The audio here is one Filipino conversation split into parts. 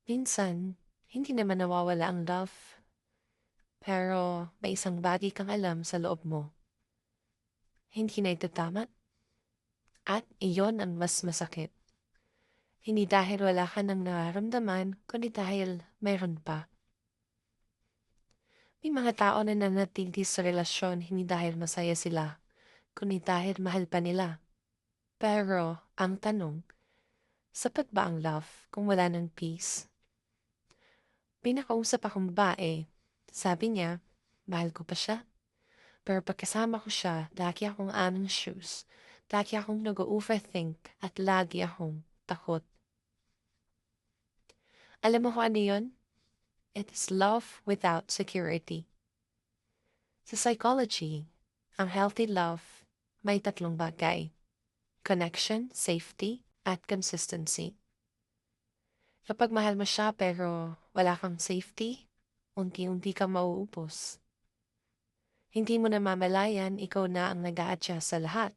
Minsan, hindi naman nawawala ang love, pero may isang bagay kang alam sa loob mo. Hindi na ito tama at iyon ang mas masakit. Hindi dahil wala ka nang nararamdaman, kundi dahil mayroon pa. May mga tao na nanatili sa relasyon hindi dahil masaya sila, kundi dahil mahal pa nila. Pero, ang tanong, sapat ba ang love kung wala ng peace? Pinakausap akong babae. Sabi niya, mahal ko pa siya. Pero pagkasama ko siya, lagi akong anxious. Lagi akong nag-overthink at lagi akong takot. Alam mo kung ano yun? It is love without security. Sa psychology, ang healthy love may tatlong bagay. Connection, safety, at consistency. Kapag mahal mo siya pero wala kang safety, unti-unti kang mauubos. Hindi mo namamalayan ikaw na ang nag-a-adjust sa lahat.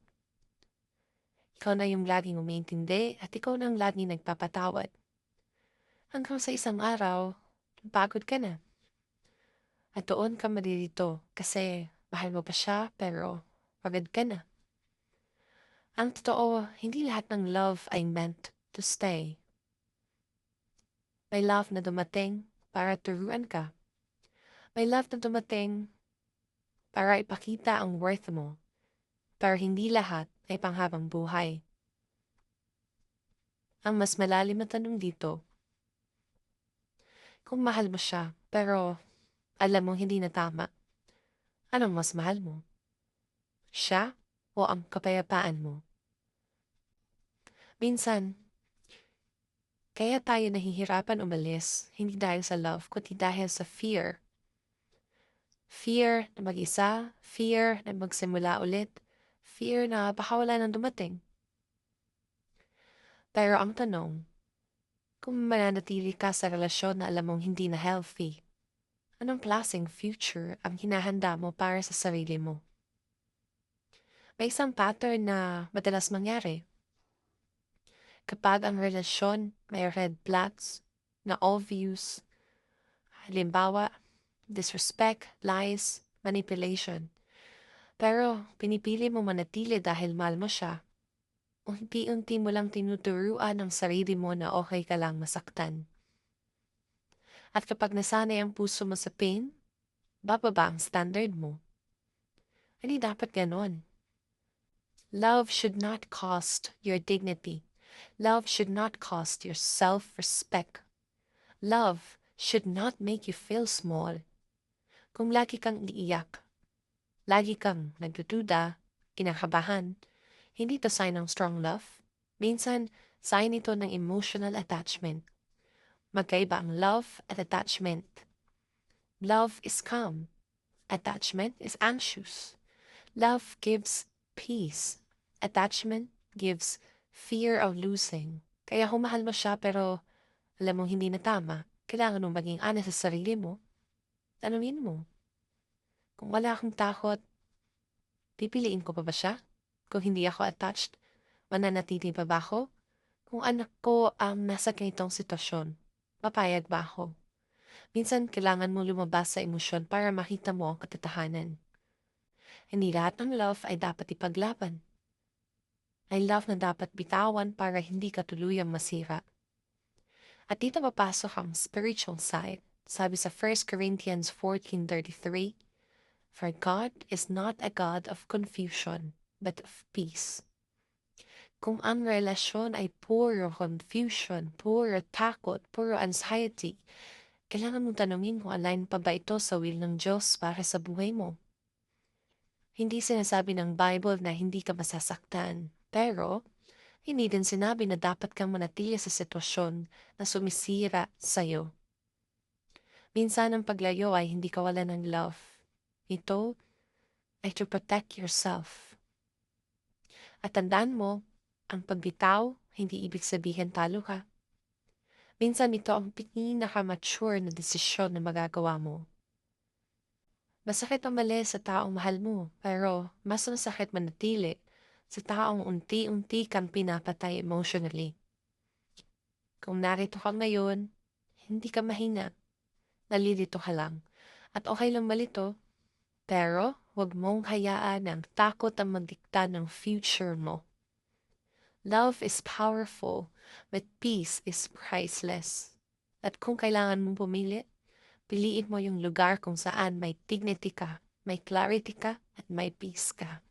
Ikaw na yung laging umiintindi at ikaw na ang laging nagpapatawad. Hanggang sa isang araw, pagod ka na. At doon ka malilito kasi mahal mo pa siya pero pagod ka na. Ang totoo, hindi lahat ng love ay meant to stay. May love na dumating para turuan ka. May love na dumating para ipakita ang worth mo. Pero hindi lahat ay panghabang buhay. Ang mas malalim na tanong dito, kung mahal mo siya, pero alam mong hindi na tama, anong mas mahal mo? Siya o ang kapayapaan mo? Minsan, kaya tayo nahihirapan umalis, hindi dahil sa love, kundi dahil sa fear. Fear na mag-isa, fear na magsimula ulit, fear na baka wala nang dumating. Pero ang tanong, kung mananatili ka sa relasyon na alam mong hindi na healthy, anong klaseng future ang hinahanda mo para sa sarili mo? May isang pattern na madalas mangyari. Kapag ang relasyon may red flags na obvious, halimbawa, disrespect, lies, manipulation. Pero pinipili mo manatili dahil mahal mo siya. Unti-unti mo lang tinuturuan ang sarili mo na okay ka lang masaktan. At kapag nasanay ang puso mo sa pain, bababa ang standard mo. Hindi dapat ganon. Love should not cost your dignity. Love should not cost your self-respect. Love should not make you feel small. Kung lagi kang iiyak, lagi kang nagdududa, kinakabahan, hindi to sign ng strong love. Minsan, sign ito ng emotional attachment. Magkaiba ang love at attachment. Love is calm. Attachment is anxious. Love gives peace. Attachment gives fear of losing. Kaya humahal mo siya pero alam mong hindi na tama, kailangan mong maging honest sa sarili mo. Tanungin mo, kung wala akong takot, pipiliin ko pa ba siya? Kung hindi ako attached, mananatili pa ba ako? Kung anak ko ang nasa ganitong sitwasyon, papayag ba ako? Minsan, kailangan mo lumabas sa emosyon para makita mo ang katotohanan. Hindi lahat ng love ay dapat ipaglaban. Ay love na dapat bitawan para hindi ka tuluyang masira. At dito papasok ang spiritual side. Sabi sa 1 Corinthians 14:33, For God is not a God of confusion, but of peace. Kung ang relasyon ay puro confusion, puro takot, puro anxiety, kailangan mong tanungin kung align pa ba ito sa will ng Diyos para sa buhay mo. Hindi sinasabi ng Bible na hindi ka masasaktan, pero hindi din sinabi na dapat kang manatili sa sitwasyon na sumisira sa'yo. Minsan ang paglayo ay hindi kawalan ng love. Ito ay to protect yourself. At tandaan mo, ang pagbitaw, hindi ibig sabihin talo ka. Minsan ito ang pinaka-mature na desisyon na magagawa mo. Masakit ang mali sa taong mahal mo, pero mas masakit manatili sa taong unti-unti kang pinapatay emotionally. Kung narito ka ngayon, Hindi ka mahina. Nalilito ka lang. At okay lang malito. Pero, huwag mong hayaan ang takot ang magdikta ng future mo. Love is powerful, but peace is priceless. At kung kailangan mong pumili, piliin mo yung lugar kung saan may dignity ka, may clarity ka, at may peace ka.